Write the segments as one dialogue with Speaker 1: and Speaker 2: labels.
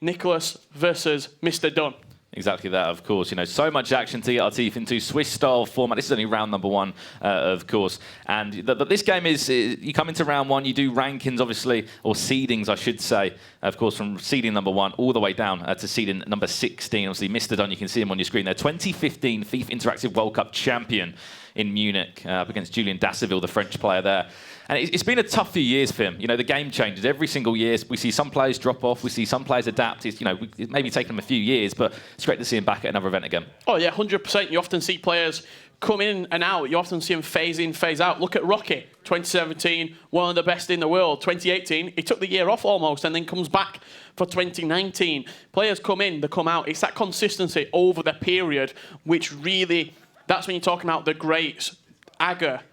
Speaker 1: Nicolas versus MrD0ne.
Speaker 2: Exactly that, of course. You know, so much action to get our teeth into. Swiss-style format. This is only round number 1, of course. And this game is, you come into round 1, you do rankings, obviously, or seedings, I should say, of course, from seeding number 1 all the way down to seeding number 16. Obviously, MrD0ne, you can see him on your screen there. 2015 FIFA Interactive World Cup champion in Munich up against Julien Dasseville, the French player there. And it's been a tough few years for him. You know, the game changes every single year. We see some players drop off. We see some players adapt. It's, you know, it maybe taken them a few years, but it's great to see him back at another event again. Oh, yeah, 100%. You often see players come in and out. You often see them phase in, phase out. Look at Rocky, 2017, one of the best in the world. 2018, he took the year off almost and then comes back for 2019. Players come in, they come out. It's that consistency over the period, which really, that's when you're talking about the greats. Aga,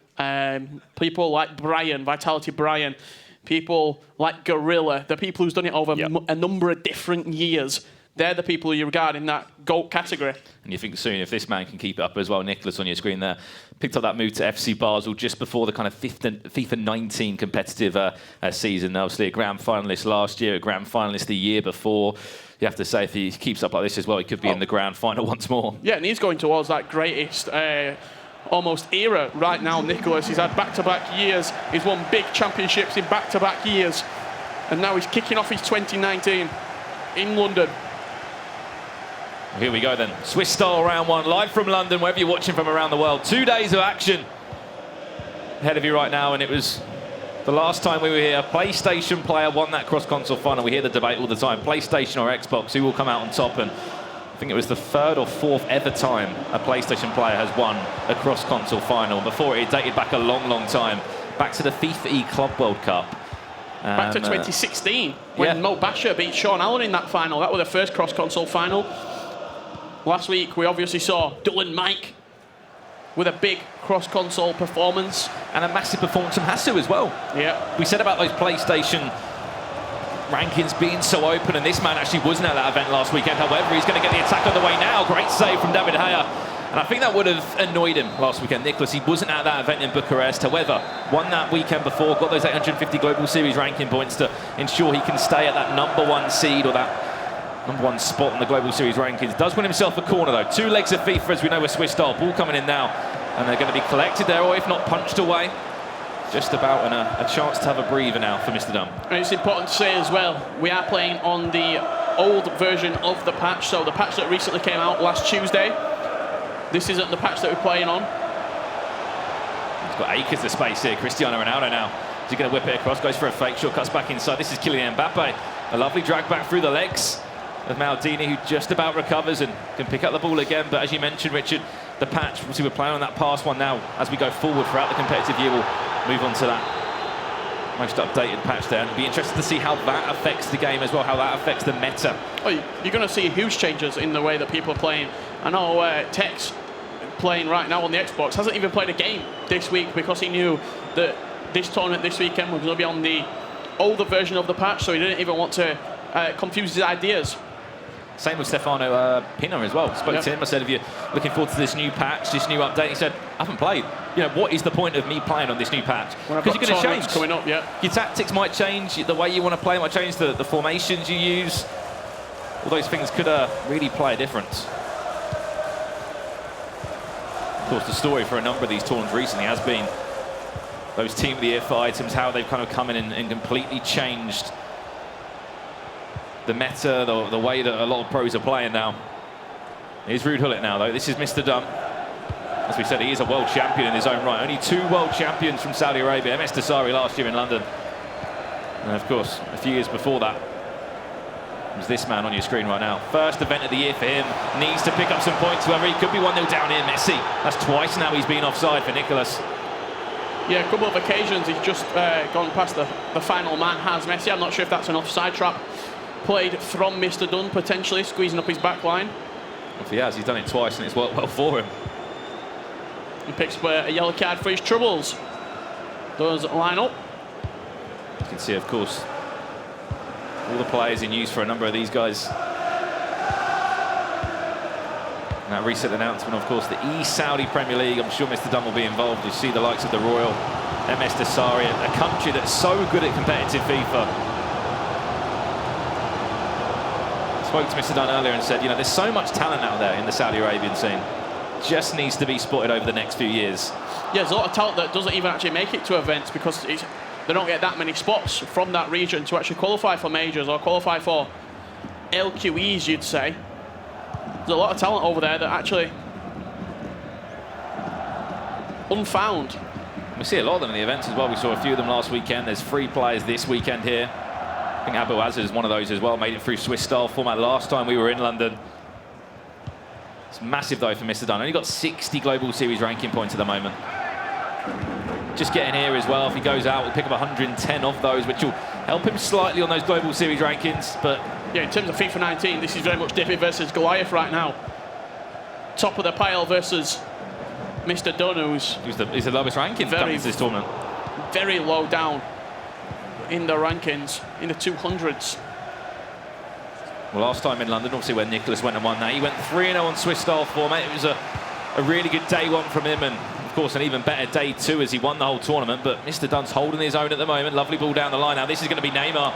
Speaker 2: people like Brian, Vitality Brian, people like Gorilla, the people who's done it over a number of different years. They're the people you regard in that GOAT category. And you think soon, if this man can keep it up as well, Nicolas on your screen there, picked up that move to FC Basel just before the kind of FIFA 19 competitive season. Obviously a grand finalist last year, a grand finalist the year before. You have to say, if he keeps up like this as well, he could be in the grand final once more. Yeah, and he's going towards that greatest almost era right now, Nicolas. He's had back-to-back years. He's won big championships in back-to-back years. And now he's kicking off his 2019 in London. Here we go then. Swiss-style round 1, live from London, wherever you're watching from around the world. 2 days of action ahead of you right now, and it was the last time we were here. A PlayStation player won that cross-console final. We hear the debate all the time. PlayStation or Xbox, who will come out on top? And I think it was the 3rd or 4th ever time a PlayStation player has won a cross-console final. Before it dated back a long, long time, back to the FIFA E Club World Cup. Back to 2016, when Mo Basher beat Sean Allen in that final. That was the first cross-console final. Last week, we obviously saw Dylan Mike with a big cross-console performance. And a massive performance from Hasu as well. Yeah. We said about those PlayStation rankings being so open, and this man actually wasn't at that event last weekend. However, he's going to get the attack on the way now. Great save from David Haya. And I think that would have annoyed him last weekend. Nicolas, he wasn't at that event in Bucharest. However, won that weekend before, got those 850 Global Series ranking points to ensure he can stay at that #1 seed, or that #1 spot in the Global Series rankings. Does win himself a corner though. 2 legs of FIFA, as we know, with Swiss style. Ball coming in now, and they're going to be collected there, or if not punched away. Just about a chance to have a breather now for MrD0ne. And it's important to say as well, we are playing on the old version of the patch, so the patch that recently came out last Tuesday. This isn't the patch that we're playing on. He's got acres of space here. Cristiano Ronaldo now. Is he going to whip it across? Goes for a fake shot, cuts back inside. This is Kylian Mbappe. A lovely drag back through the legs of Maldini, who just about recovers and can pick up the ball again. But as you mentioned, Richard, the patch, obviously we're playing on that past one now. As we go forward throughout the competitive year, we'll move on to that most updated patch there. And it'll be interesting to see how that affects the game as well, how that affects the meta. Oh, you're going to see huge changes in the way that people are playing. I know Tex, playing right now on the Xbox, hasn't even played a game this week because he knew that this tournament this weekend was going to be on the older version of the patch, so he didn't even want to confuse his ideas. Same with Stefano Pina as well. Spoke to him. I said, if you're looking forward to this new patch, this new update, he said, I haven't played. You know, what is the point of me playing on this new patch? Because you're going to change. Coming up, Your tactics might change, the way you want to play might change, the formations you use. All those things could really play a difference. Of course, the story for a number of these tournaments recently has been those Team of the Year items, how they've kind of come in and completely changed the meta, the way that a lot of pros are playing now. Here's Ruud Gullit now, though. This is MrD0ne. As we said, he is a world champion in his own right. Only 2 world champions from Saudi Arabia. MS Dasari last year in London. And of course, a few years before that, was this man on your screen right now. First event of the year for him. Needs to pick up some points. However, he could be 1-0 down here. Messi. That's twice now he's been offside for Nicolas. Yeah, a couple of occasions he's just gone past the final man, has Messi. I'm not sure if that's an offside trap played from MrD0ne, potentially squeezing up his back line. If he has, he's done it twice and it's worked well for him. He picks up a yellow card for his troubles. Does line up. You can see, of course, all the players in use for a number of these guys. And that recent announcement, of course, the Saudi Premier League. I'm sure MrD0ne will be involved. You see the likes of the Royal, MS Dasari, a country that's so good at competitive FIFA. spoke to Mr. D0ne earlier and said, you know, there's so much talent out there in the Saudi Arabian scene. Just needs to be spotted over the next few years.
Speaker 1: Yeah, there's a lot of talent that doesn't even actually make it to events because they don't get that many spots from that region to actually qualify for majors or qualify for LQEs, you'd say. There's a lot of talent over there that actually unfound.
Speaker 2: We see a lot of them in the events as well. We saw a few of them last weekend. There's 3 players this weekend here. I think Abu Azza is one of those as well. Made it through Swiss style format last time we were in London. It's massive though for Mr. D0ne. Only got 60 Global Series ranking points at the moment. Just getting here as well. If he goes out, we'll pick up 110 of those, which will help him slightly on those Global Series rankings. But
Speaker 1: yeah, in terms of FIFA 19, this is very much Dippy versus Goliath right now. Top of the pile versus Mr. D0ne,
Speaker 2: he's the lowest ranking coming into this tournament.
Speaker 1: Very low down in the rankings, in the 200s.
Speaker 2: Well, last time in London, obviously, where Nicolas went and won that, he went 3-0 on Swiss style format. It was a really good day 1 from him, and of course an even better day 2 as he won the whole tournament. But Mr. D0ne's holding his own at the moment. Lovely ball down the line. Now this is going to be Neymar.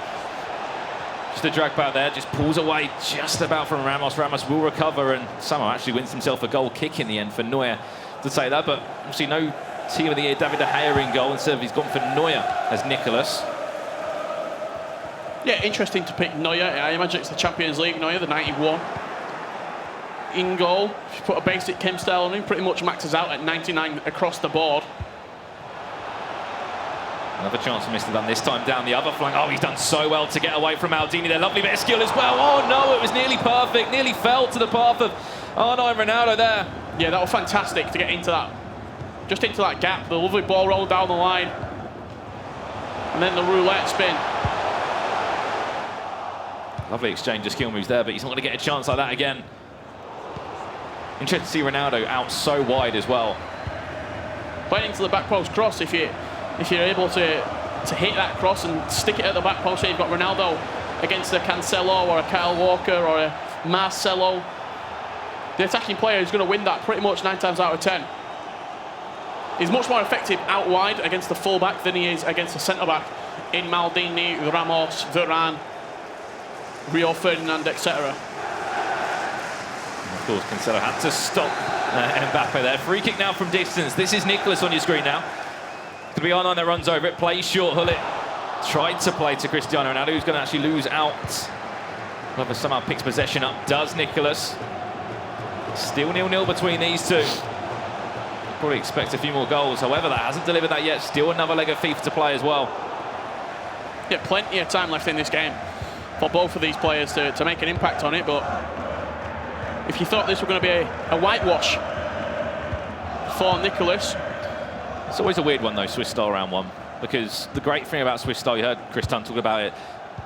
Speaker 2: Just a drag back there, just pulls away just about from Ramos. Ramos will recover and somehow actually wins himself a goal kick in the end for Neuer to take that. But obviously no team of the year David De Gea in goal. Instead of he's gone for Neuer as Nicolas.
Speaker 1: Yeah, interesting to pick Neuer. I imagine it's the Champions League Neuer, the 91. In goal, if you put a basic chem style on him, pretty much maxes out at 99 across the board.
Speaker 2: Another chance for Mr. D0ne, this time down the other flank. Oh, he's done so well to get away from LQE there. Lovely bit of skill as well. Oh no, it was nearly perfect. Nearly fell to the path of R9 Ronaldo there.
Speaker 1: Yeah, that was fantastic to get into that. Just into that gap. The lovely ball roll down the line. And then the roulette spin.
Speaker 2: Lovely exchange of skill moves there, but he's not going to get a chance like that again. Interesting to see Ronaldo out so wide as well.
Speaker 1: Playing into the back post cross, if you're able to hit that cross and stick it at the back post, so you've got Ronaldo against a Cancelo or a Kyle Walker or a Marcelo. The attacking player is going to win that pretty much 9 times out of 10. He's much more effective out wide against the fullback than he is against the centre-back in Maldini, Ramos, Varane, Rio Ferdinand, etc.
Speaker 2: Of course, Cancelo had to stop Mbappe there. Free kick now from distance. This is Nicolas on your screen now. It's going to be R9 that runs over it, plays short. Hullet tried to play to Cristiano Ronaldo, who's going to actually lose out. Whoever somehow picks possession up does Nicolas. Still 0-0 between these two. Probably expect a few more goals. However, that hasn't delivered that yet. Still another leg of FIFA to play as well.
Speaker 1: Yeah, plenty of time left in this game for both of these players to make an impact on it, but if you thought this were going to be a whitewash for Nicolas.
Speaker 2: It's always a weird one though, Swiss style round 1, because the great thing about Swiss style, you heard Chris Dunn talk about it,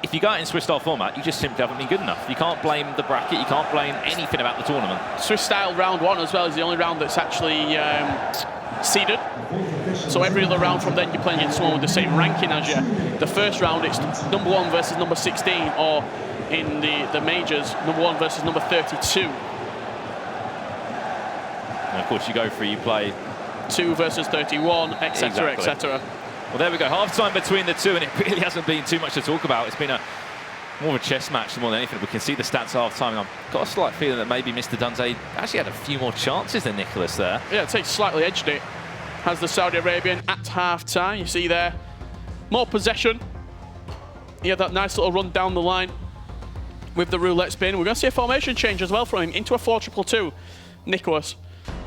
Speaker 2: if you go out in Swiss style format, you just simply haven't been good enough. You can't blame the bracket, you can't blame anything about the tournament.
Speaker 1: Swiss style round 1 as well is the only round that's actually seeded. So every other round from then you're playing against someone with the same ranking as you. The first round it's number 1 versus number 16, or in the majors, number 1 versus number 32.
Speaker 2: And of course you go through, you play
Speaker 1: 2 versus 31, etc., etc.
Speaker 2: Well, there we go. Half-time between the two, and it really hasn't been too much to talk about. It's been more of a chess match more than anything. We can see the stats half-time, and I've got a slight feeling that maybe Mr. D0ne actually had a few more chances than Nicolas there.
Speaker 1: Yeah, it takes slightly edged it. Has the Saudi Arabian at half-time. You see there, more possession. He had that nice little run down the line with the roulette spin. We're going to see a formation change as well from him into a 4-2-2. Nicolas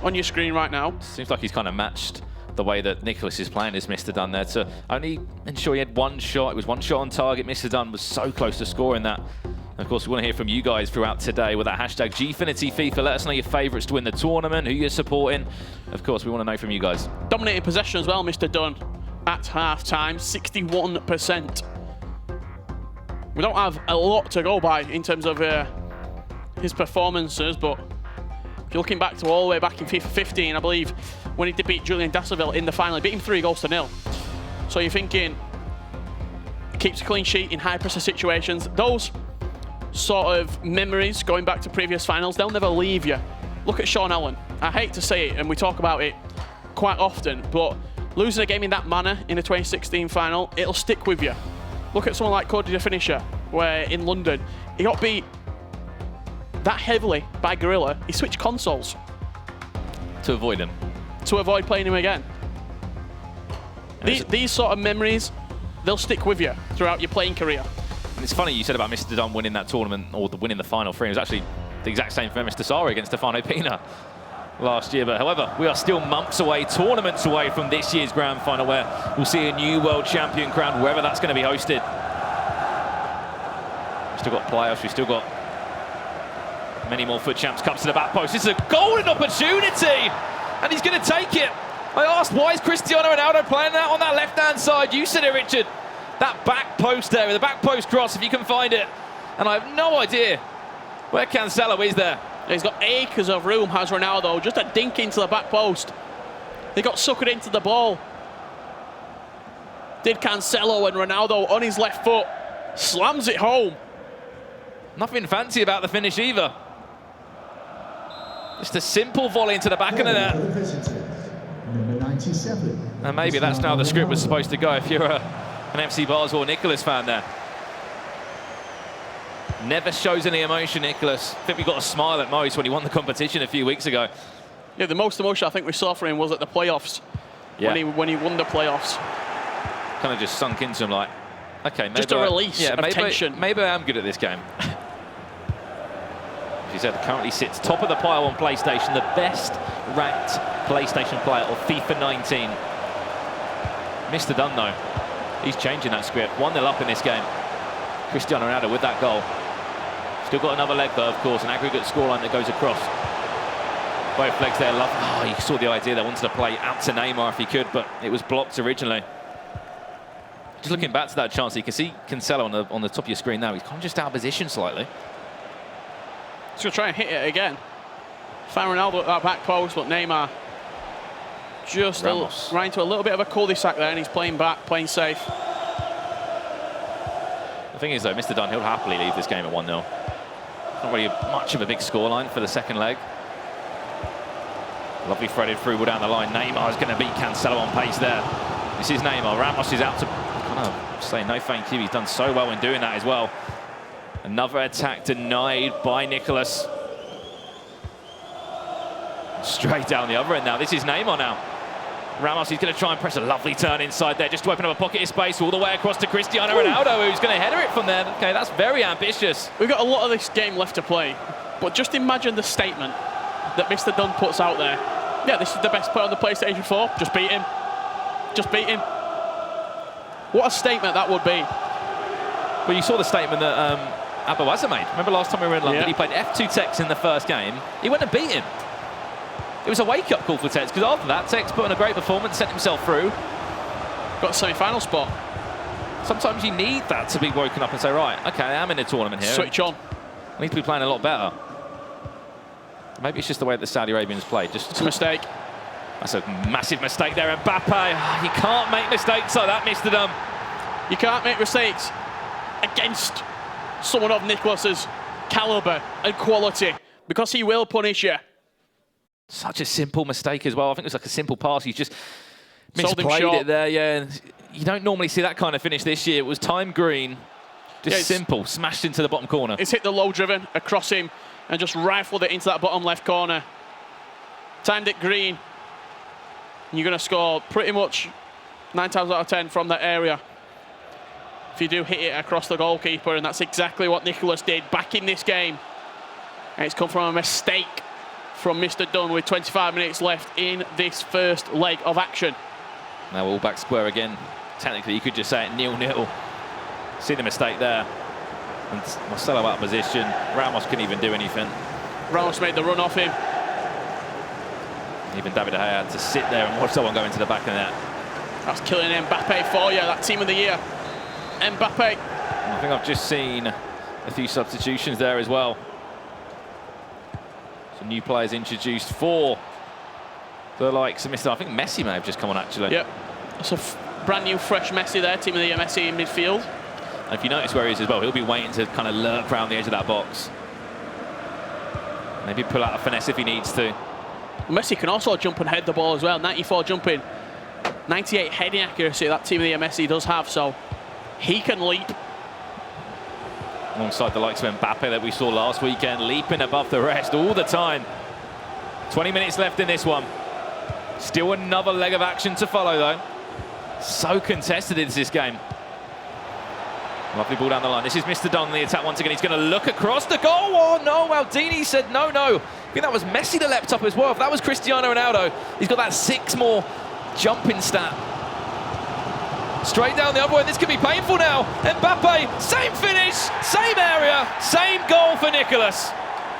Speaker 1: on your screen right now.
Speaker 2: Seems like he's kind of matched the way that Nicolas is playing as Mr. D0ne there to only ensure he had 1 shot. It was 1 shot on target. Mr. D0ne was so close to scoring that. And of course, we want to hear from you guys throughout today with that hashtag Gfinity FIFA. Let us know your favourites to win the tournament, who you're supporting. Of course, we want to know from you guys.
Speaker 1: Dominated possession as well, Mr. D0ne at half-time, 61%. We don't have a lot to go by in terms of his performances, but if you're looking back to all the way back in FIFA 15, I believe, when he did beat Julian Dasseville in the final, he beat him 3-0. So you're thinking, keeps a clean sheet in high-pressure situations. Those sort of memories going back to previous finals, they'll never leave you. Look at Sean Allen. I hate to say it, and we talk about it quite often, but losing a game in that manner in the 2016 final, it'll stick with you. Look at someone like Cody the Finisher, where in London, he got beat that heavily by Gorilla, he switched consoles.
Speaker 2: To avoid him.
Speaker 1: To avoid playing him again. These sort of memories, they'll stick with you throughout your playing career.
Speaker 2: And it's funny you said about MrD0ne winning that tournament, or winning the final three. It was actually the exact same for Mr. Sari against Stefano Pina last year. But however, we are still months away, tournaments away from this year's grand final, where we'll see a new world champion crowned, wherever that's going to be hosted. We've still got playoffs, we've still got many more FUT Champs Cups to the back post. This is a golden opportunity, and he's going to take it. I asked, why is Cristiano Ronaldo playing that on that left-hand side? You said it, Richard. That back post there, the back post cross, if you can find it. And I have no idea where Cancelo is there.
Speaker 1: He's got acres of room, has Ronaldo. Just a dink into the back post. They got suckered into the ball. Did Cancelo, and Ronaldo on his left foot slams it home.
Speaker 2: Nothing fancy about the finish either. Just a simple volley into the back of the net.
Speaker 3: Number 97.
Speaker 2: And maybe that's how the script was supposed to go if you're an FC Basel or Nicolas fan there. Never shows any emotion, Nicolas. I think we got a smile at most when he won the competition a few weeks ago.
Speaker 1: Yeah, the most emotion I think we saw from him was at the playoffs.
Speaker 2: Yeah.
Speaker 1: When he won the playoffs.
Speaker 2: Kind of just sunk into him like, okay, maybe
Speaker 1: just a release of tension.
Speaker 2: Maybe I am good at this game. He said currently sits top of the pile on PlayStation, the best ranked PlayStation player of FIFA 19. MrD0ne though, he's changing that script. 1-0 up in this game. Cristiano Ronaldo with that goal. Still got another leg though, of course, an aggregate scoreline that goes across. Both legs there. Oh, you saw the idea they wanted to play out to Neymar if he could, but it was blocked originally. Just looking back to that chance, you can see Cancelo on the top of your screen now. He's kind of just out of position slightly.
Speaker 1: He's going to try and hit it again. Found Ronaldo at that back post, but Neymar just right into a little bit of a cul-de-sac there, and he's playing back, playing safe.
Speaker 2: The thing is, though, MrD0ne, he'll happily leave this game at 1-0. Not really much of a big scoreline for the second leg. Lovely threaded through ball down the line. Neymar's going to beat Cancelo on pace there. This is Neymar. Ramos is out to kind of say no thank you. He's done so well in doing that as well. Another attack denied by Nicolas. Straight down the other end now. This is Neymar now. Ramos, he's going to try and press a lovely turn inside there just to open up a pocket of space all the way across to Cristiano Ronaldo, who's going to header it from there. Okay, that's very ambitious.
Speaker 1: We've got a lot of this game left to play, but just imagine the statement that MrD0ne puts out there. Yeah, this is the best player on the PlayStation 4. Just beat him. Just beat him. What a statement that would be.
Speaker 2: Well, you saw the statement that Abawaza made. Remember last time we were in London, he played F2 Tex in the first game. He went and beat him. It was a wake-up call for Tex, because after that, Tex put in a great performance, sent himself through.
Speaker 1: Got a semi-final spot.
Speaker 2: Sometimes you need that to be woken up and say, right, okay, I'm in a tournament here.
Speaker 1: Switch on.
Speaker 2: I need to be playing a lot better. Maybe it's just the way that the Saudi Arabians play.
Speaker 1: It's a mistake.
Speaker 2: That's a massive mistake there. Mbappe, you can't make mistakes like that, MrD0ne.
Speaker 1: You can't make mistakes against someone of Nicolas's caliber and quality, because he will punish you.
Speaker 2: Such a simple mistake as well. I think it was like a simple pass. He's just misplayed it there, yeah. You don't normally see that kind of finish this year. It was time green, just simple, smashed into the bottom corner.
Speaker 1: It's hit the low driven across him and just rifled it into that bottom left corner. Timed it green. And you're going to score pretty much 9 times out of 10 from that area if you do hit it across the goalkeeper, and that's exactly what Nicolas did back in this game. And it's come from a mistake from MrD0ne with 25 minutes left in this first leg of action.
Speaker 2: Now all back square again. Technically, you could just say it 0-0. See the mistake there. And Marcelo out of position. Ramos couldn't even do anything.
Speaker 1: Ramos made the run off him.
Speaker 2: Even David De Gea had to sit there and watch someone go into the back of the net.
Speaker 1: That's killing Mbappe for you, that team of the year. Mbappe.
Speaker 2: I think I've just seen a few substitutions there as well. Some new players introduced for the likes of Mr. I think Messi may have just come on, actually.
Speaker 1: Yep. That's a brand new, fresh Messi there, team of the year Messi in midfield.
Speaker 2: And if you notice where he is as well, he'll be waiting to kind of lurk around the edge of that box. Maybe pull out a finesse if he needs to.
Speaker 1: Messi can also jump and head the ball as well. 94 jumping, 98 heading accuracy that team of the year Messi does have, so he can leap.
Speaker 2: Alongside the likes of Mbappe that we saw last weekend, leaping above the rest all the time. 20 minutes left in this one. Still another leg of action to follow, though. So contested is this game. Lovely ball down the line. This is MrD0ne, the attack once again. He's going to look across the goal. Oh, no, Maldini said no. I think that was Messi that leapt up as well. If that was Cristiano Ronaldo, he's got that 6 more jumping stat. Straight down the other way. This could be painful now. Mbappe, same finish, same area, same goal for Nicolas.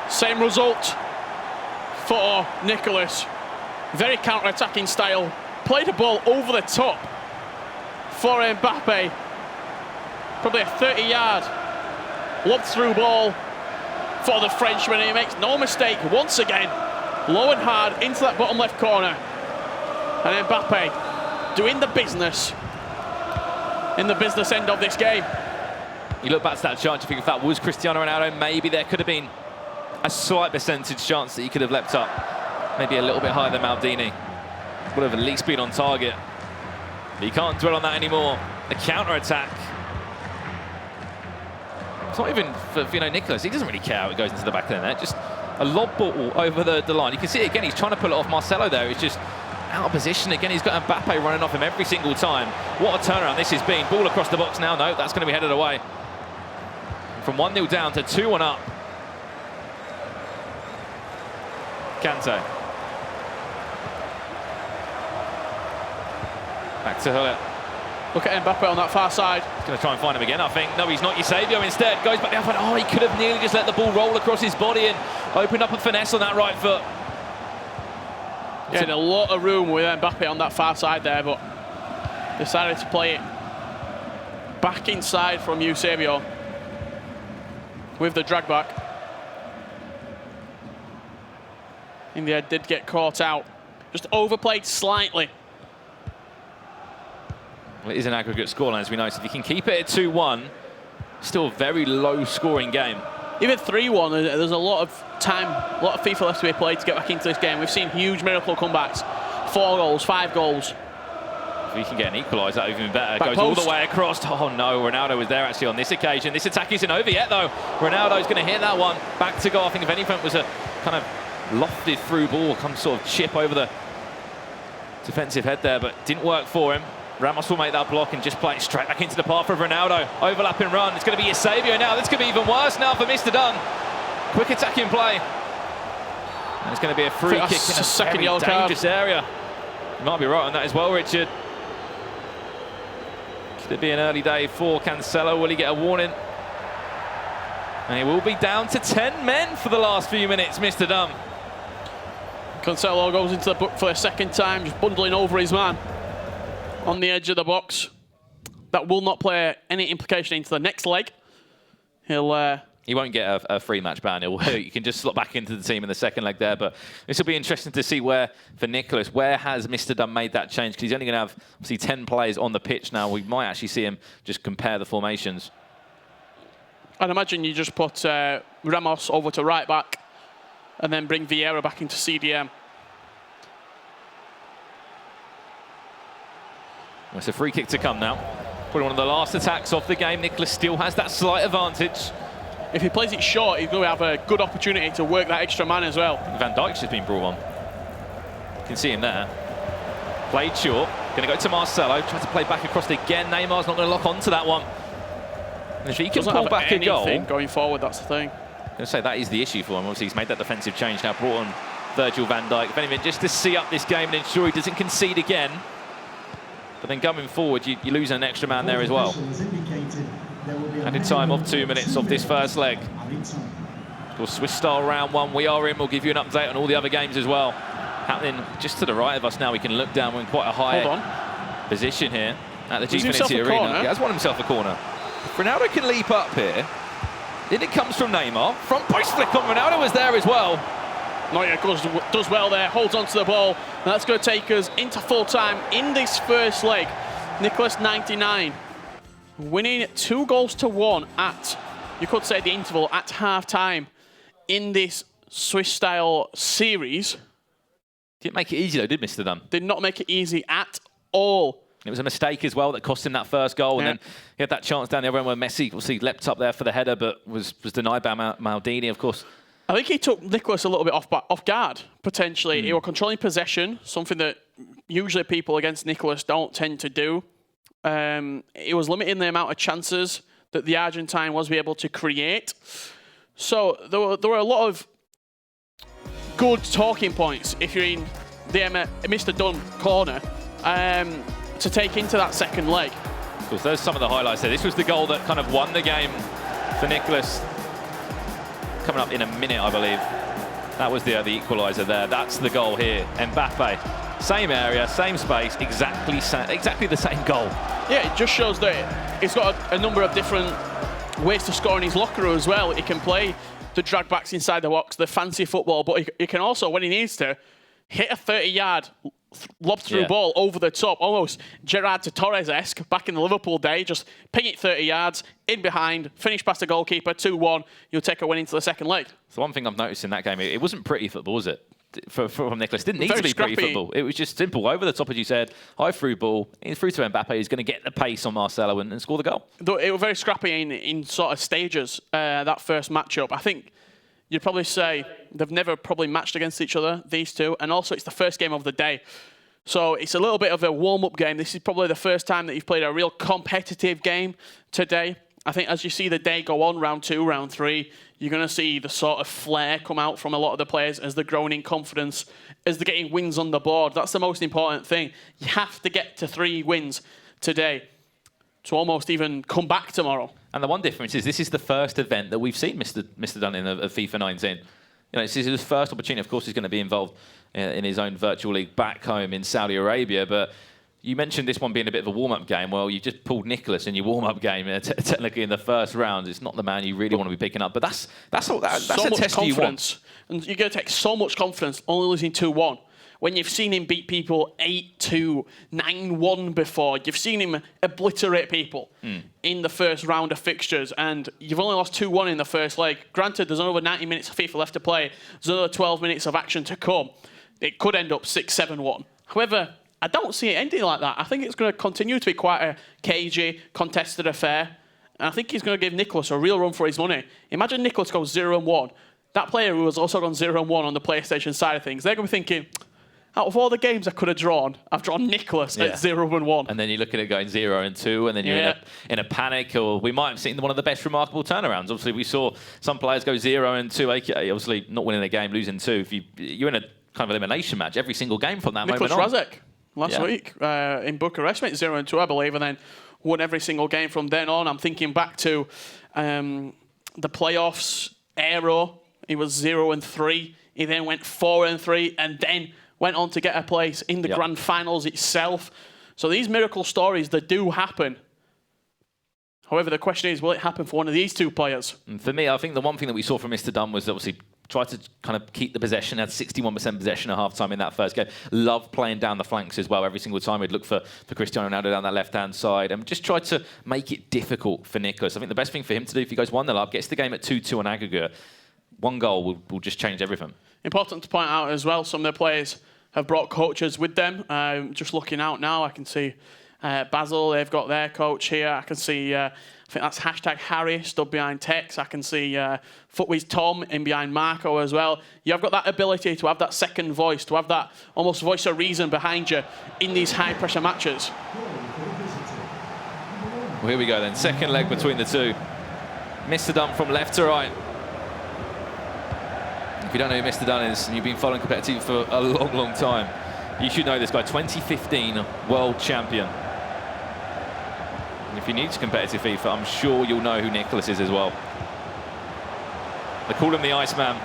Speaker 1: Same result for Nicolas. Very counter-attacking style. Played a ball over the top for Mbappe. Probably a 30-yard lob-through ball for the Frenchman. He makes no mistake once again. Low and hard into that bottom left corner. And Mbappe doing the business in the business end of this game.
Speaker 2: You look back to that chance, you think if that was Cristiano Ronaldo, maybe there could have been a slight percentage chance that he could have leapt up. Maybe a little bit higher than Maldini. Would have at least been on target. But you can't dwell on that anymore. The counter-attack. It's not even for Nicolas. He doesn't really care how it goes into the back of the net. Just a lob ball over the line. You can see it again. He's trying to pull it off Marcelo there. He's just out of position again. He's got Mbappe running off him every single time. What a turnaround this has been. Ball across the box now. No, that's going to be headed away. From 1-0 down to 2-1 up. Kante. Back to Hullet.
Speaker 1: Look at Mbappe on that far side.
Speaker 2: He's going to try and find him again, I think. No, he's not. Eusebio instead goes back down. Oh, he could have nearly just let the ball roll across his body and opened up a finesse on that right foot.
Speaker 1: He had a lot of room with Mbappe on that far side there, but decided to play it back inside from Eusebio with the drag back. In the end, did get caught out. Just overplayed slightly.
Speaker 2: Well, it is an aggregate scoreline, as we know. So if you can keep it at 2-1, still a very low-scoring game.
Speaker 1: Even 3-1, there's a lot of time, a lot of FIFA left to be played to get back into this game. We've seen huge miracle comebacks. 4 goals, 5 goals.
Speaker 2: If we can get an equaliser, that would even better.
Speaker 1: Back
Speaker 2: Goes
Speaker 1: post.
Speaker 2: all the way across. Oh, no, Ronaldo was there, actually, on this occasion. This attack isn't over yet, though. Ronaldo's going to hit that one. Back to goal. I think if anything, it was a kind of lofted through ball, come sort of chip over the defensive head there, but didn't work for him. Ramos will make that block and just play it straight back into the path of Ronaldo. Overlapping run. It's going to be Eusebio now. This could be even worse now for MrD0ne. Quick attacking play. And it's going to be a free kick in a second very dangerous area. You might be right on that as well, Richard. Could it be an early day for Cancelo? Will he get a warning? And he will be down to 10 men for the last few minutes, MrD0ne.
Speaker 1: Cancelo goes into the book for the second time, just bundling over his man on the edge of the box. That will not play any implication into the next leg.
Speaker 2: He won't get a free match ban. You can just slot back into the team in the second leg there. But this will be interesting to see where, for Nicolas, where has MrD0ne made that change? Because he's only going to have, obviously, 10 players on the pitch now. We might actually see him just compare the formations.
Speaker 1: I'd imagine you just put Ramos over to right back and then bring Vieira back into CDM.
Speaker 2: Well, it's a free kick to come now. Probably one of the last attacks of the game. Nicolas still has that slight advantage.
Speaker 1: If he plays it short, he's going to have a good opportunity to work that extra man as well.
Speaker 2: Van Dijk's just been brought on. You can see him there. Played short. Going to go to Marcelo. Tries to play back across again. Neymar's not going to lock onto that one. And if he can pull back a goal
Speaker 1: going forward, that's the thing.
Speaker 2: I'm going to say that is the issue for him. Obviously, he's made that defensive change now. Brought on Virgil van Dijk. If anything, just to see up this game and ensure he doesn't concede again. But then coming forward, you lose an extra man there as well. Added time of 2 minutes of this first leg. Of course, Swiss style round one. We are in. We'll give you an update on all the other games as well. Happening just to the right of us now. We can look down. We're in quite a high position here at the Gfinity Arena. He has won himself a corner. If Ronaldo can leap up here. Then it comes from Neymar. Front post flick on Ronaldo was there as well.
Speaker 1: Neuer does well there, holds onto the ball. And that's going to take us into full time in this first leg. Nicolas99 winning 2-1 at, you could say, the interval at half time in this Swiss style series.
Speaker 2: Didn't make it easy though, did MrD0ne?
Speaker 1: Did not make it easy at all
Speaker 2: It was a mistake as well that cost him that first goal, and then he had that chance down the other end where Messi obviously leapt up there for the header, but was denied by Maldini, of course.
Speaker 1: I think he took Nicolas a little bit off guard, potentially. He was controlling possession, something that usually people against Nicolas don't tend to do. He was limiting the amount of chances that the Argentine was able to create. So there were a lot of good talking points if you're in the MrD0ne corner to take into that second leg.
Speaker 2: Of course, there's some of the highlights there. This was the goal that kind of won the game for Nicolas. Coming up in a minute, I believe. That was the equaliser there. That's the goal here. Mbappe, same area, same space, exactly the same goal.
Speaker 1: Yeah, it just shows that he's got a number of different ways to score in his locker as well. He can play the drag backs inside the box, the fancy football, but he can also, when he needs to, hit a 30-yard lob-through ball over the top, almost Gerard to Torres-esque back in the Liverpool day. Just ping it 30 yards, in behind, finish past the goalkeeper, 2-1. You'll take a win into the second leg.
Speaker 2: So one thing I've noticed in that game, it wasn't pretty football, was it? From Nicolas. It didn't need to be
Speaker 1: scrappy.
Speaker 2: pretty football. It was just simple. Over the top, as you said, high through ball, through to Mbappe, who's going to get the pace on Marcelo and score the goal.
Speaker 1: It was very scrappy in sort of stages, that first matchup. I think you'd probably say they've never probably matched against each other, these two, and also it's the first game of the day. So it's a little bit of a warm-up game. This is probably the first time that you've played a real competitive game today. I think as you see the day go on, round 2, round 3, you're going to see the sort of flair come out from a lot of the players as they're growing in confidence, as they're getting wins on the board. That's the most important thing. You have to get to 3 wins today to almost even come back tomorrow.
Speaker 2: And the one difference is this is the first event that we've seen MrD0ne in of FIFA 19. You know, it's his first opportunity. Of course, he's going to be involved in his own virtual league back home in Saudi Arabia. But you mentioned this one being a bit of a warm-up game. Well, you just pulled Nicolas in your warm-up game, technically in the first round. It's not the man you really want to be picking up. But that's a test you want.
Speaker 1: And you're going to take so much confidence only losing 2-1. When you've seen him beat people 8-2, 9-1 before, you've seen him obliterate people in the first round of fixtures, and you've only lost 2-1 in the first leg. Granted, there's another 90 minutes of FIFA left to play. There's another 12 minutes of action to come. It could end up 6-7-1. However, I don't see it ending like that. I think it's going to continue to be quite a cagey, contested affair. And I think he's going to give Nicolas a real run for his money. Imagine Nicolas goes 0-1. That player who has also gone 0-1 on the PlayStation side of things, they're going to be thinking, out of all the games I could have drawn, I've drawn Nicolas at 0-1.
Speaker 2: And then you look at it going 0-2, and then you're in a panic, or we might have seen one of the best remarkable turnarounds. Obviously, we saw some players go 0-2, aka obviously not winning a game, losing 2. If you're in a kind of elimination match every single game from that moment on.
Speaker 1: Nicolas Razek last week in Bucharest went 0-2, I believe, and then won every single game from then on. I'm thinking back to the playoffs, Aero. He was 0-3. He then went 4-3, and then went on to get a place in the grand finals itself. So these miracle stories, they do happen. However, the question is, will it happen for one of these two players?
Speaker 2: And for me, I think the one thing that we saw from MrD0ne was obviously try to kind of keep the possession, had 61% possession at half-time in that first game. Loved playing down the flanks as well. Every single time he'd look for Cristiano Ronaldo down that left-hand side and just tried to make it difficult for Nicolas. I think the best thing for him to do if he goes 1-0 up, gets the game at 2-2 on aggregate, one goal will just change everything. Important
Speaker 1: to point out as well, some of the players have brought coaches with them. Just looking out now, I can see Basel, they've got their coach here. I can see, I think that's #Harry, stood behind Tex. I can see Footwiz Tom in behind Marco as well. You've got that ability to have that second voice, to have that almost voice of reason behind you in these high-pressure matches.
Speaker 2: Well, here we go then. Second leg between the two. MrD0ne from left to right. If you don't know who MrD0ne is and you've been following competitive for a long, long time, you should know this guy, 2015 world champion. And if you're new to competitive FIFA, I'm sure you'll know who Nicolas is as well. They call him the Iceman.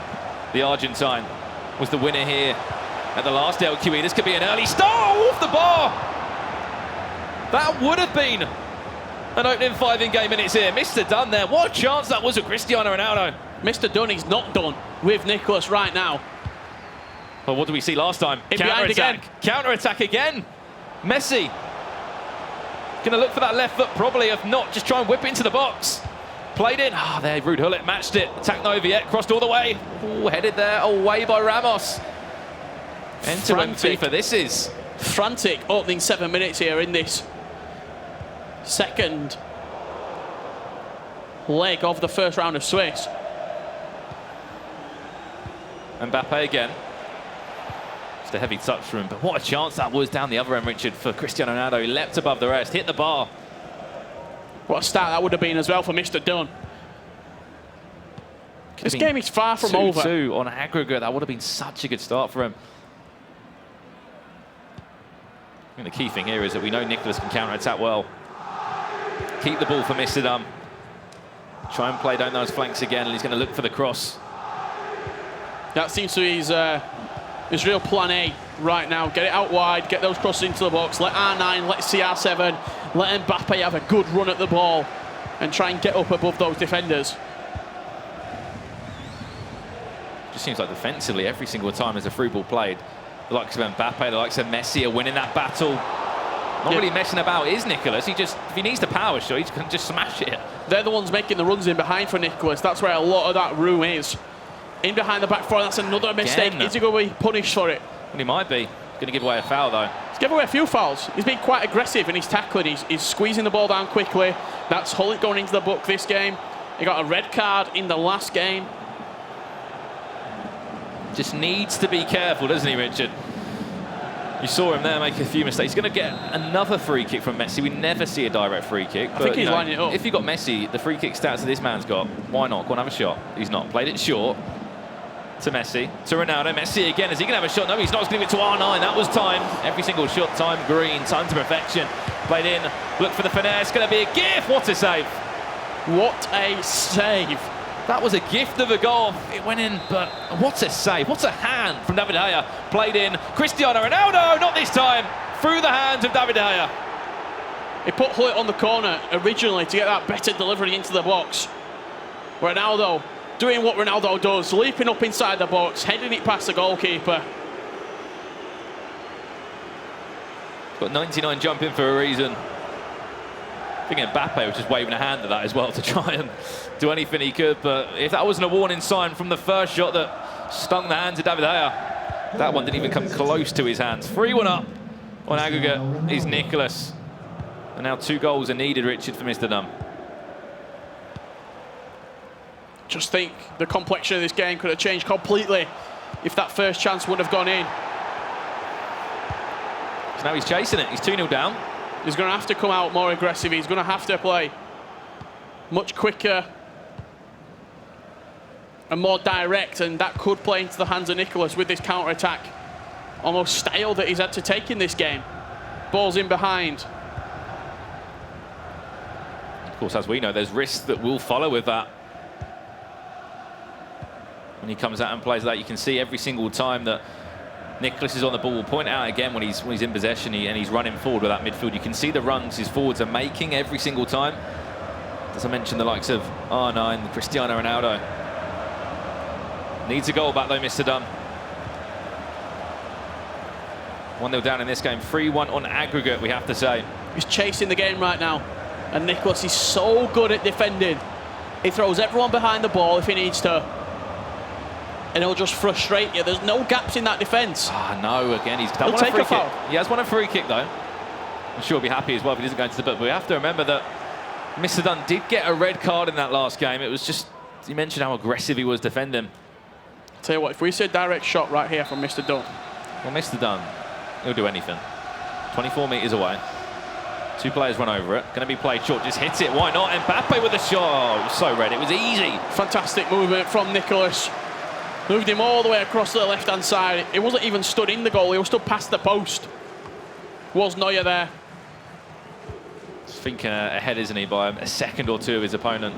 Speaker 2: The Argentine was the winner here at the last LQE. This could be an early start off the bar. That would have been an opening 5 in game minutes here. MrD0ne there. What a chance that was of Cristiano Ronaldo.
Speaker 1: MrD0ne is not done with Nicolas right now.
Speaker 2: Well, what did we see last time? Counter-attack. Counter-attack again. Messi. Going to look for that left foot probably, if not, just try and whip it into the box. Played in. Ah, there, Ruud Gullit matched it. Attacked no over yet. Crossed all the way. Ooh, headed there away by Ramos. End-to-end FIFA this is.
Speaker 1: frantic opening 7 minutes here in this second leg of the first round of Swiss.
Speaker 2: Mbappe again. Just a heavy touch for him, but what a chance that was down the other end, Richard, for Cristiano Ronaldo. He leapt above the rest, hit the bar.
Speaker 1: What a start that would have been as well for Mr. D0ne. This game is far from over.
Speaker 2: 2-2 on aggregate. That would have been such a good start for him. I think the key thing here is that we know Nicolas can counter-attack well. Keep the ball for Mr. D0ne. Try and play down those flanks again, and he's going to look for the cross.
Speaker 1: That seems to be his real plan A right now. Get it out wide, get those crosses into the box, let R9, let CR7, let Mbappe have a good run at the ball and try and get up above those defenders.
Speaker 2: Just seems like defensively, every single time there's a through ball played, the likes of Mbappe, the likes of Messi are winning that battle. Not really messing about, is Nicolas. If he needs the power shot, he can just smash it.
Speaker 1: They're the ones making the runs in behind for Nicolas. That's where a lot of that room is. In behind the back four, that's another mistake. Is he going to be punished for it?
Speaker 2: Well, he might be. Going to give away a foul, though.
Speaker 1: He's given away a few fouls. He's been quite aggressive in his tackling. He's squeezing the ball down quickly. That's Hullet going into the book this game. He got a red card in the last game.
Speaker 2: Just needs to be careful, doesn't he, Richard? You saw him there make a few mistakes. He's going to get another free kick from Messi. We never see a direct free kick.
Speaker 1: I think he's lining it up.
Speaker 2: If you've got Messi, the free kick stats that this man's got, why not? Go and have a shot. He's not. Played it short to Messi, to Ronaldo. Messi again. Is he going to have a shot? No, he's not. He's going to give it to R9. That was timed. Every single shot timed green. Timed to perfection. Played in. Look for the finesse. Going to be a gift. What a save.
Speaker 1: What a save.
Speaker 2: That was a gift of a goal. It went in, but what a save. What a hand from David De Gea. Played in. Cristiano Ronaldo, not this time. Through the hands of David De Gea.
Speaker 1: He put Hullet on the corner originally to get that better delivery into the box. Ronaldo doing what Ronaldo does, leaping up inside the box, heading it past the goalkeeper.
Speaker 2: Got 99 jumping for a reason. I think Mbappe was just waving a hand at that as well to try and do anything he could. But if that wasn't a warning sign from the first shot that stung the hands of David De Gea, that one didn't even come close to his hands. 3-1 up on aggregate is Nicolas. And now 2 goals are needed, Richard, for Mr. D0ne.
Speaker 1: Just think the complexion of this game could have changed completely if that first chance would have gone in.
Speaker 2: So now he's chasing it. He's 2-0 down.
Speaker 1: He's going to have to come out more aggressive. He's going to have to play much quicker and more direct, and that could play into the hands of Nicolas with this counter-attack almost style that he's had to take in this game. Ball's in behind.
Speaker 2: Of course, as we know, there's risks that will follow with that. When he comes out and plays that, you can see every single time that Nicolas is on the ball. We'll point out again when he's in possession and he's running forward with that midfield. You can see the runs his forwards are making every single time. As I mentioned, the likes of R9, Cristiano Ronaldo. Needs a goal back though, Mr. D0ne. 1-0 down in this game. 3-1 on aggregate, we have to say.
Speaker 1: He's chasing the game right now. And Nicolas is so good at defending. He throws everyone behind the ball if he needs to. And he'll just frustrate you. There's no gaps in that defence.
Speaker 2: Ah, no, again, he'll
Speaker 1: take a foul.
Speaker 2: He has won a free kick, though. I'm sure he'll be happy as well if he doesn't go into the book. But we have to remember that Mr. D0ne did get a red card in that last game. It was just, you mentioned how aggressive he was defending.
Speaker 1: Tell you what, if we see a direct shot right here from Mr. D0ne.
Speaker 2: Well, Mr. D0ne, he'll do anything. 24 metres away. 2 players run over it. Going to be played short. Just hits it. Why not? Mbappe with a shot. Oh, it was so red. It was easy.
Speaker 1: Fantastic movement from Nicolas. Moved him all the way across to the left-hand side. He wasn't even stood in the goal. He was stood past the post. Was Neuer there?
Speaker 2: Just thinking ahead, isn't he, by a second or 2 of his opponent.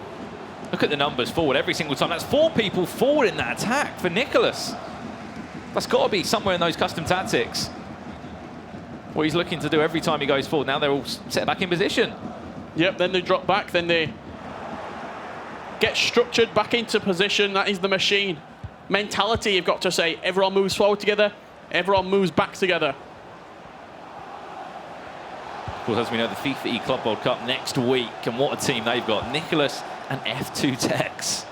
Speaker 2: Look at the numbers forward every single time. That's 4 people forward in that attack for Nicolas. That's got to be somewhere in those custom tactics. What he's looking to do every time he goes forward. Now they're all set back in position.
Speaker 1: Yep, then they drop back. Then they get structured back into position. That is the machine. Mentality, you've got to say. Everyone moves forward together. Everyone moves back together.
Speaker 2: Of course, as we know, the FIFA Club World Cup next week. And what a team they've got. Nicolas and F2 Techs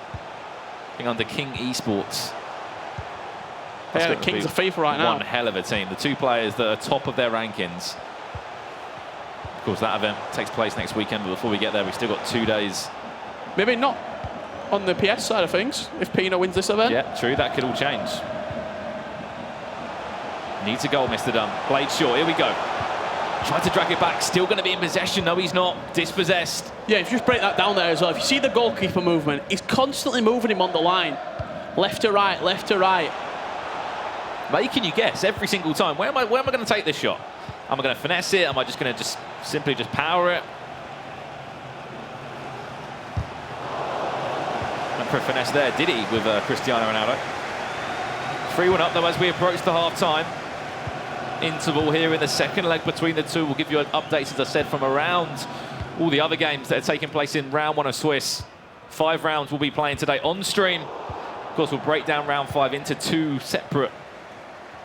Speaker 2: being under King Esports.
Speaker 1: They're the kings of FIFA right now.
Speaker 2: One hell of a team. The two players that are top of their rankings. Of course, that event takes place next weekend, but before we get there, we've still got 2 days.
Speaker 1: Maybe not on the PS side of things, if Pino wins this event.
Speaker 2: Yeah, true. That could all change. Needs a goal, MrD0ne. Played short. Here we go. Tried to drag it back. Still going to be in possession. No, he's not. Dispossessed.
Speaker 1: Yeah, if you just break that down there as well, if you see the goalkeeper movement, he's constantly moving him on the line. Left to right, left to right.
Speaker 2: Making you guess every single time. Where am I going to take this shot? Am I going to finesse it? Am I just going to simply power it? And for a finesse there, did he, with Cristiano Ronaldo? 3-1 up, though, as we approach the half-time interval here in the second leg between the two. We'll give you an update, as I said, from around all the other games that are taking place in round 1 of Swiss. 5 rounds we'll be playing today on stream. Of course, we'll break down round 5 into 2 separate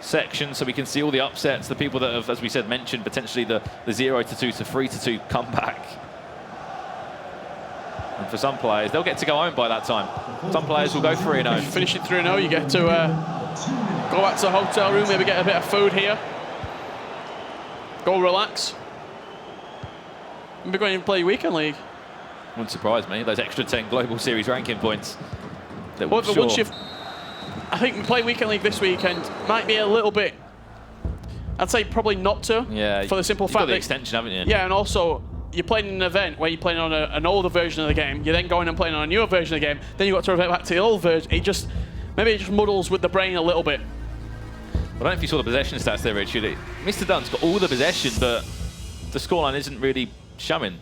Speaker 2: sections so we can see all the upsets, the people that have, as we said, mentioned potentially the 0-2 to 3-2 comeback. And for some players, they'll get to go home by that time. Some players will go 3-0.
Speaker 1: If you finish it 3-0, you get to go back to the hotel room, maybe get a bit of food here. Go relax. Maybe going and play weekend league.
Speaker 2: Wouldn't surprise me. Those extra 10 Global Series ranking points. That
Speaker 1: Well, once you've, I think play weekend league this weekend might be a little bit. I'd say probably not to.
Speaker 2: Yeah.
Speaker 1: For the simple
Speaker 2: You've
Speaker 1: fact
Speaker 2: got the
Speaker 1: that
Speaker 2: extension, haven't you?
Speaker 1: Yeah, and also you're playing an event where you're playing on an older version of the game. You're then going and playing on a newer version of the game. Then you got to revert back to the old version. Maybe it just muddles with the brain a little bit.
Speaker 2: I don't know if you saw the possession stats there, Richard. MrD0ne's got all the possession, but the scoreline isn't really showing.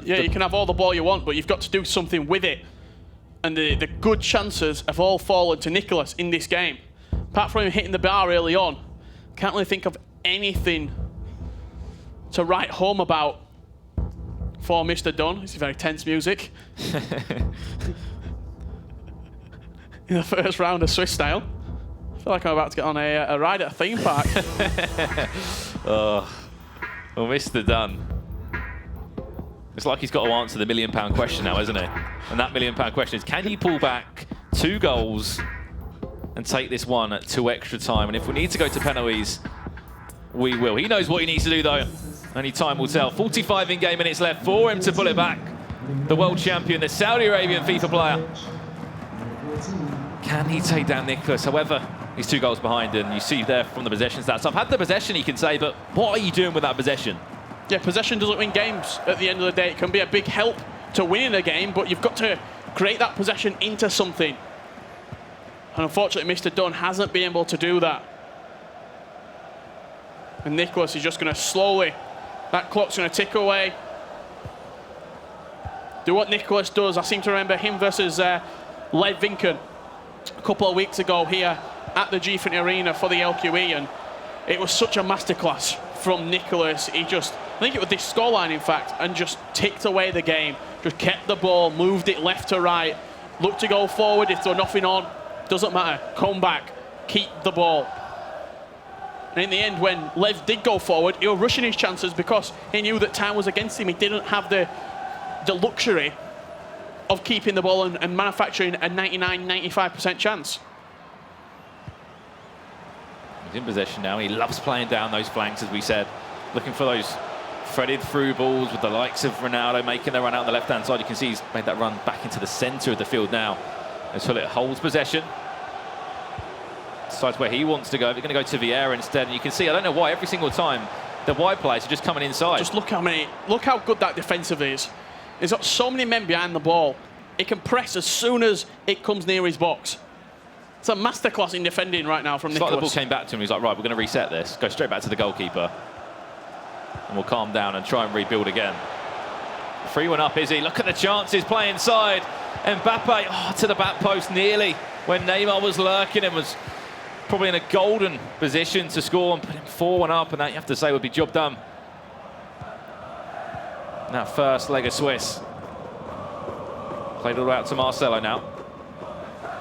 Speaker 1: Yeah, you can have all the ball you want, but you've got to do something with it. And the good chances have all fallen to Nicolas in this game. Apart from him hitting the bar early on, can't really think of anything to write home about for MrD0ne. It's very tense music. In the first round of Swiss style. I feel like I'm about to get on a ride at a theme park.
Speaker 2: Oh, well, MrD0ne. It's like he's got to answer the £1 million question now, isn't it? And that £1 million question is, can you pull back 2 goals and take this one at 2 extra time? And if we need to go to penalties, we will. He knows what he needs to do, though. Only time will tell. 45 in-game minutes left for him to pull it back. The world champion, the Saudi Arabian FIFA player. Can he take down Nicolas? However, he's 2 goals behind, and you see there from the possession stats. I've had the possession, he can say, but what are you doing with that possession?
Speaker 1: Yeah, possession doesn't win games at the end of the day. It can be a big help to winning a game, but you've got to create that possession into something. And unfortunately, MrD0ne hasn't been able to do that. And Nicolas is just going to slowly, that clock's going to tick away. Do what Nicolas does. I seem to remember him versus Lev Vinken a couple of weeks ago here at the Gfinity Arena for the LQE, and it was such a masterclass from Nicolas. He just, I think it was this scoreline in fact, and just ticked away the game. Just kept the ball, moved it left to right, looked to go forward if there was nothing on. Doesn't matter, come back, keep the ball. And in the end, when Lev did go forward, he was rushing his chances because he knew that time was against him. He didn't have the luxury of keeping the ball and manufacturing a 99-95% chance.
Speaker 2: He's in possession now. He loves playing down those flanks, as we said. Looking for those threaded through balls with the likes of Ronaldo making their run out on the left-hand side. You can see he's made that run back into the centre of the field now. As Hullet holds possession. Decides where he wants to go. They're going to go to Vieira instead. And you can see, I don't know why, every single time the wide players are just coming inside.
Speaker 1: Just look how good that defensive is. He's got so many men behind the ball. He can press as soon as it comes near his box. It's a masterclass in defending right now from Nicolas.
Speaker 2: It's like the ball came back to him. He's like, right, we're going to reset this. Go straight back to the goalkeeper. And we'll calm down and try and rebuild again. 3-1 up, is he? Look at the chances, play inside. Mbappe, to the back post nearly. When Neymar was lurking and was probably in a golden position to score and put him 4-1 up. And that, you have to say, would be job done. That first leg of Swiss. Played all the way out to Marcelo now.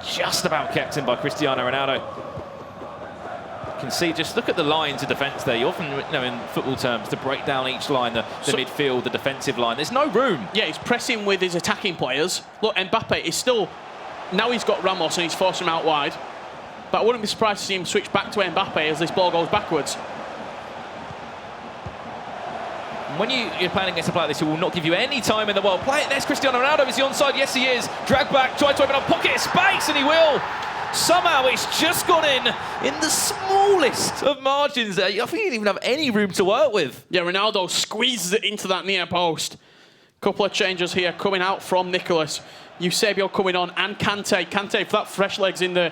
Speaker 2: Just about kept in by Cristiano Ronaldo. You can see, just look at the lines of defence there. You often, in football terms, to break down each line, the midfield, the defensive line. There's no room. Yeah,
Speaker 1: he's pressing with his attacking players. Look, Mbappe is still, now he's got Ramos and he's forcing him out wide. But I wouldn't be surprised to see him switch back to Mbappe as this ball goes backwards.
Speaker 2: When you're playing against a player like this who will not give you any time in the world, play it. There's Cristiano Ronaldo. Is he onside? Yes, he is. Drag back, try to open up pocket of space, and he will. Somehow it's just gone in the smallest of margins there. I think he didn't even have any room to work with.
Speaker 1: Yeah, Ronaldo squeezes it into that near post. Couple of changes here coming out from Nicolas. Eusebio coming on, and Kante. Kante for that fresh legs in the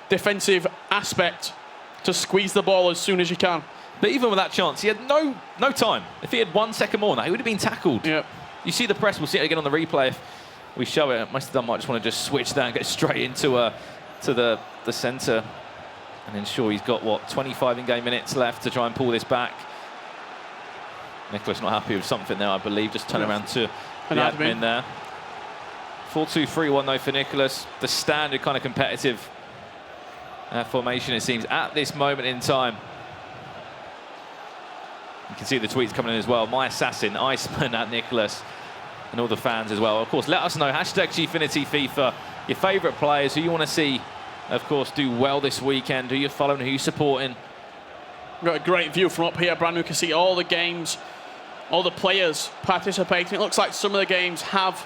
Speaker 1: defensive aspect to squeeze the ball as soon as you can.
Speaker 2: But even with that chance, he had no time. If he had 1 second more, he would have been tackled.
Speaker 1: Yep.
Speaker 2: You see the press. We'll see it again on the replay if we show it. MrD0ne might just want to just switch that and get straight into to the centre and ensure he's got, what, 25 in-game minutes left to try and pull this back. Nicolas not happy with something there, I believe. Just turn around to the admin there. 4-2-3-1 though for Nicolas. The standard kind of competitive formation, it seems, at this moment in time. You can see the tweets coming in as well. My Assassin, Iceman at Nicolas, and all the fans as well. Of course, let us know. Hashtag Gfinity FIFA. Your favourite players, who you want to see, of course, do well this weekend, who you're following, who you're supporting.
Speaker 1: Got a great view from up here, Brandon. You can see all the games, all the players participating. It looks like some of the games have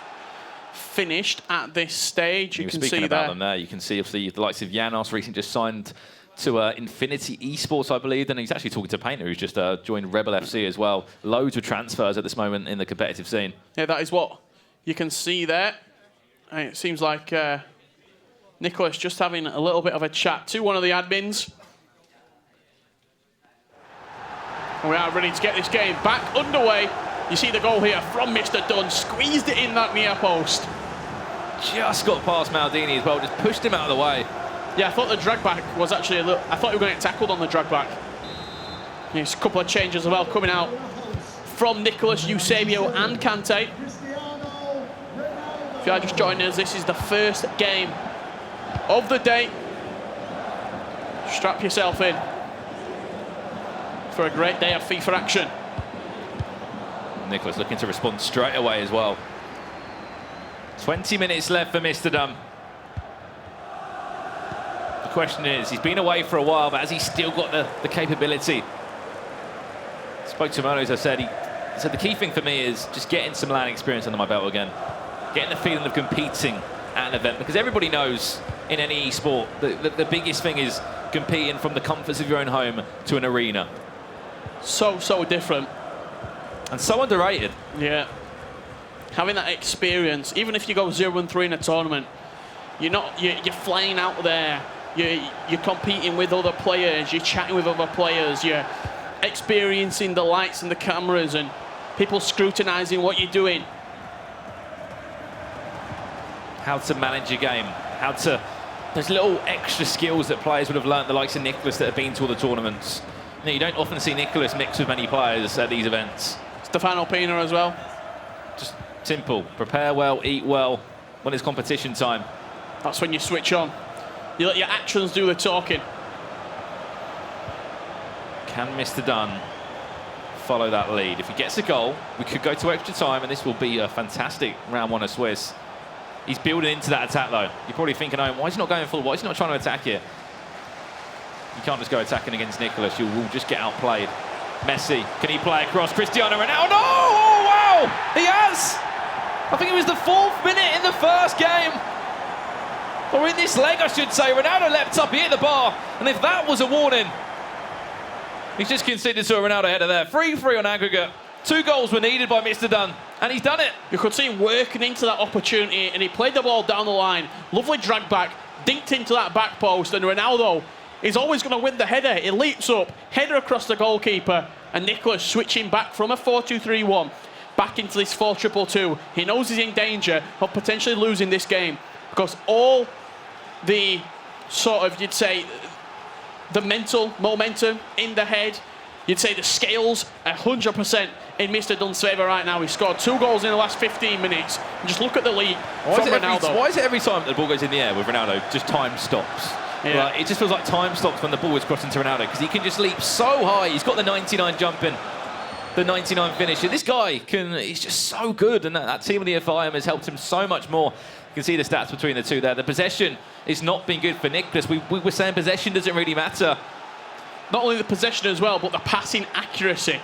Speaker 1: finished at this stage. You can see
Speaker 2: about them there. You can see, obviously, the likes of Janos recently just signed to Gfinity Esports, I believe. And he's actually talking to Painter, who's just joined Rebel FC as well. Loads of transfers at this moment in the competitive scene.
Speaker 1: Yeah, that is what you can see there. And it seems like Nicolas just having a little bit of a chat to one of the admins. And we are ready to get this game back underway. You see the goal here from MrD0ne. Squeezed it in that near post.
Speaker 2: Just got past Maldini as well. Just pushed him out of the way.
Speaker 1: Yeah, I thought the drag back was actually a little... I thought he was going to get tackled on the drag back. There's a couple of changes as well coming out from Nicolas, Eusebio and Kante. If you are just joining us, this is the first game of the day. Strap yourself in for a great day of FIFA action.
Speaker 2: Nicolas looking to respond straight away as well. 20 minutes left for MrD0ne. The question is, he's been away for a while, but has he still got the capability? Spoke to Mono, as I said, he said the key thing for me is just getting some LAN experience under my belt again. Getting the feeling of competing at an event, because everybody knows in any sport the biggest thing is competing from the comforts of your own home to an arena.
Speaker 1: So different.
Speaker 2: And so underrated.
Speaker 1: Yeah. Having that experience, even if you go 0-3 in a tournament, you're flying out there, you're competing with other players, you're chatting with other players, you're experiencing the lights and the cameras and people scrutinizing what you're doing.
Speaker 2: How to manage your game, there's little extra skills that players would have learnt, the likes of Nicolas that have been to all the tournaments. You don't often see Nicolas mix with many players at these events.
Speaker 1: Stefano Pina as well.
Speaker 2: Just simple, prepare well, eat well, when it's competition time.
Speaker 1: That's when you switch on. You let your actions do the talking.
Speaker 2: Can MrD0ne follow that lead? If he gets a goal, we could go to extra time, and this will be a fantastic round one of Swiss. He's building into that attack, though. You're probably thinking, oh, why is he not going full? Why is he not trying to attack here? You can't just go attacking against Nicolas. You will just get outplayed. Messi, can he play across? Cristiano Ronaldo, no! Oh, wow! He has! I think it was the 4th minute in the first game. Or in this leg, I should say. Ronaldo leapt up, he hit the bar. And if that was a warning, he's just conceded to a Ronaldo header there. 3-3 on aggregate. 2 goals were needed by MrD0ne, and he's done it.
Speaker 1: You could see him working into that opportunity, and he played the ball down the line. Lovely drag back, dinked into that back post, and Ronaldo is always going to win the header. He leaps up, header across the goalkeeper, and Nicolas switching back from a 4-2-3-1 back into this 4-2-2. He knows he's in danger of potentially losing this game because all the sort of, you'd say, the mental momentum in the head, you'd say the scales 100% in MrD0ne's favour right now. He scored 2 goals in the last 15 minutes. And just look at the leap from Ronaldo.
Speaker 2: Why is it every time the ball goes in the air with Ronaldo, just time stops?
Speaker 1: Yeah.
Speaker 2: Like, it just feels like time stops when the ball is crossing to Ronaldo because he can just leap so high. He's got the 99 jump in. the 99 finisher. This guy he's just so good, and that team of the FIM has helped him so much more. You can see the stats between the two there. The possession is not been good for Nicolas. We were saying possession doesn't really matter.
Speaker 1: Not only the possession as well, but the passing accuracy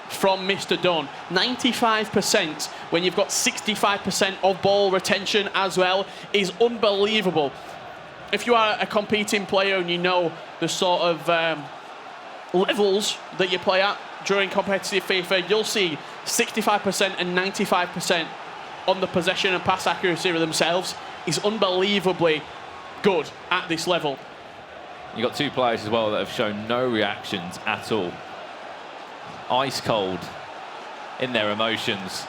Speaker 1: from MrD0ne. 95% when you've got 65% of ball retention as well is unbelievable. If you are a competing player and you know the sort of levels that you play at during competitive FIFA, you'll see 65% and 95% on the possession and pass accuracy themselves is unbelievably good at this level.
Speaker 2: You've got two players as well that have shown no reactions at all. Ice cold in their emotions.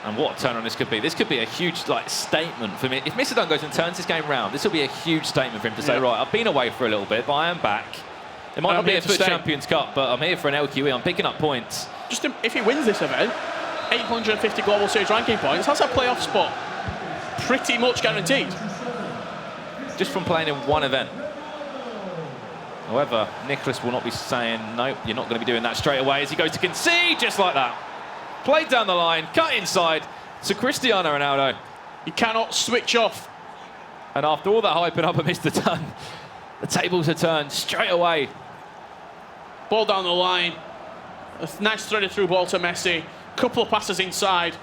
Speaker 2: And what a turn on this could be. This could be a huge statement for me. If MrD0ne goes and turns this game round, this will be a huge statement for him to say, right, I've been away for a little bit, but I am back. It might not be a FUT Champions Cup, but I'm here for an LQE. I'm picking up points.
Speaker 1: Just if he wins this event, 850 Global Series ranking points, that's a playoff spot. Pretty much guaranteed.
Speaker 2: Just from playing in one event. However, Nicolas will not be saying, nope, you're not going to be doing that straight away as he goes to concede, just like that. Played down the line, cut inside to Cristiano Ronaldo.
Speaker 1: You cannot switch off.
Speaker 2: And after all that hyping up of MrD0ne, the tables are turned straight away.
Speaker 1: Ball down the line. A nice threaded through ball to Messi. Couple of passes inside.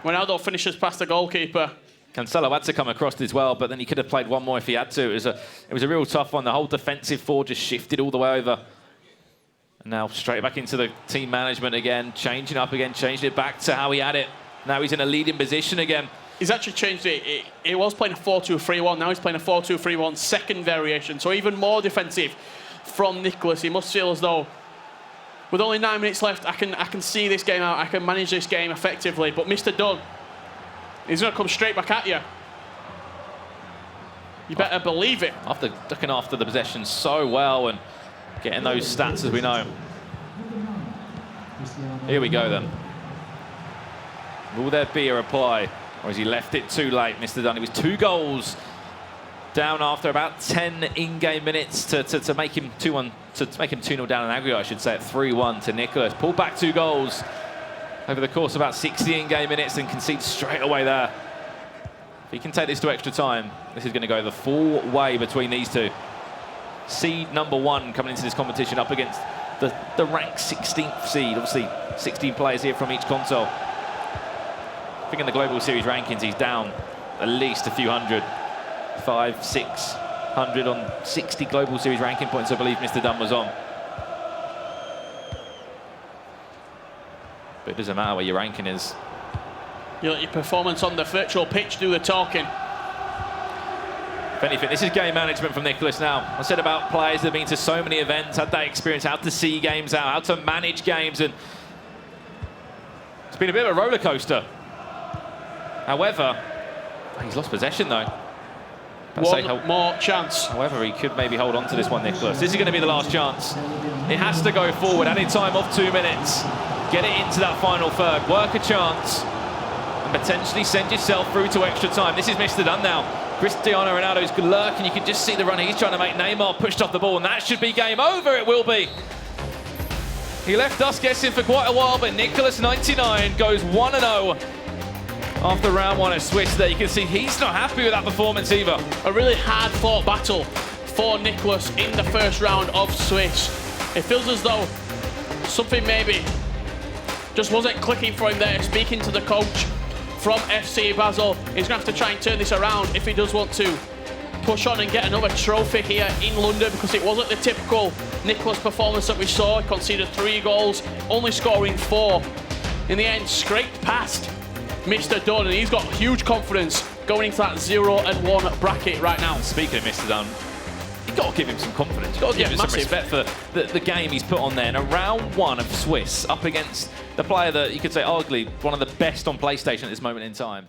Speaker 1: Ronaldo finishes past the goalkeeper.
Speaker 2: Cancelo had to come across as well, but then he could have played one more if he had to. It was a real tough one. The whole defensive four just shifted all the way over. And now straight back into the team management again, changing up again, changed it back to how he had it. Now he's in a leading position again.
Speaker 1: He's actually changed it. He was playing a 4-2-3-1. Now he's playing a 4-2-3-1 second variation. So even more defensive from Nicolas. He must feel as though with only 9 minutes left, I can see this game out. I can manage this game effectively. But MrD0ne, he's going to come straight back at you. You better believe it.
Speaker 2: After looking after the possession so well and getting those stats as we know. Here we go then. Will there be a reply? Or has he left it too late, MrD0ne? It was 2 goals down after about 10 in-game minutes to make him 2-1, to make him 2-0 down in aggregate, I should say, at 3-1 to Nicolas. Pulled back 2 goals over the course of about 60 in-game minutes and concedes straight away there. If he can take this to extra time, this is going to go the full way between these two. Seed number 1 coming into this competition up against the ranked 16th seed. Obviously, 16 players here from each console. I think in the Global Series rankings, he's down at least a few hundred. 500, 600 on 60 Global Series ranking points, I believe MrD0ne was on. But it doesn't matter where your ranking is.
Speaker 1: You let your performance on the virtual pitch do the talking.
Speaker 2: If anything, this is game management from Nicolas now. I said about players that have been to so many events, had that experience, how to see games out, how to manage games, and it's been a bit of a roller coaster. However, he's lost possession though.
Speaker 1: One more chance.
Speaker 2: However, he could maybe hold on to this one, Nicolas. This is going to be the last chance. It has to go forward. Added time of 2 minutes. Get it into that final third. Work a chance. And potentially send yourself through to extra time. This is MrD0ne now. Cristiano Ronaldo's lurking. You can just see the running. He's trying to make Neymar pushed off the ball. And that should be game over. It will be. He left us guessing for quite a while, but Nicolas99 goes 1-0. After round 1 at Swiss there, you can see he's not happy with that performance either.
Speaker 1: A really hard-fought battle for Nicolas in the first round of Swiss. It feels as though something maybe just wasn't clicking for him there. Speaking to the coach from FC Basel, he's going to have to try and turn this around if he does want to push on and get another trophy here in London, because it wasn't the typical Nicolas performance that we saw. He conceded 3 goals, only scoring 4. In the end, scraped past MrD0ne, and he's got huge confidence going into that 0-1 bracket right now.
Speaker 2: Speaking of MrD0ne, you've got to give him some confidence. You've got to give him some respect for the game he's put on there. In a round 1 of Swiss, up against the player that you could say arguably one of the best on PlayStation at this moment in time.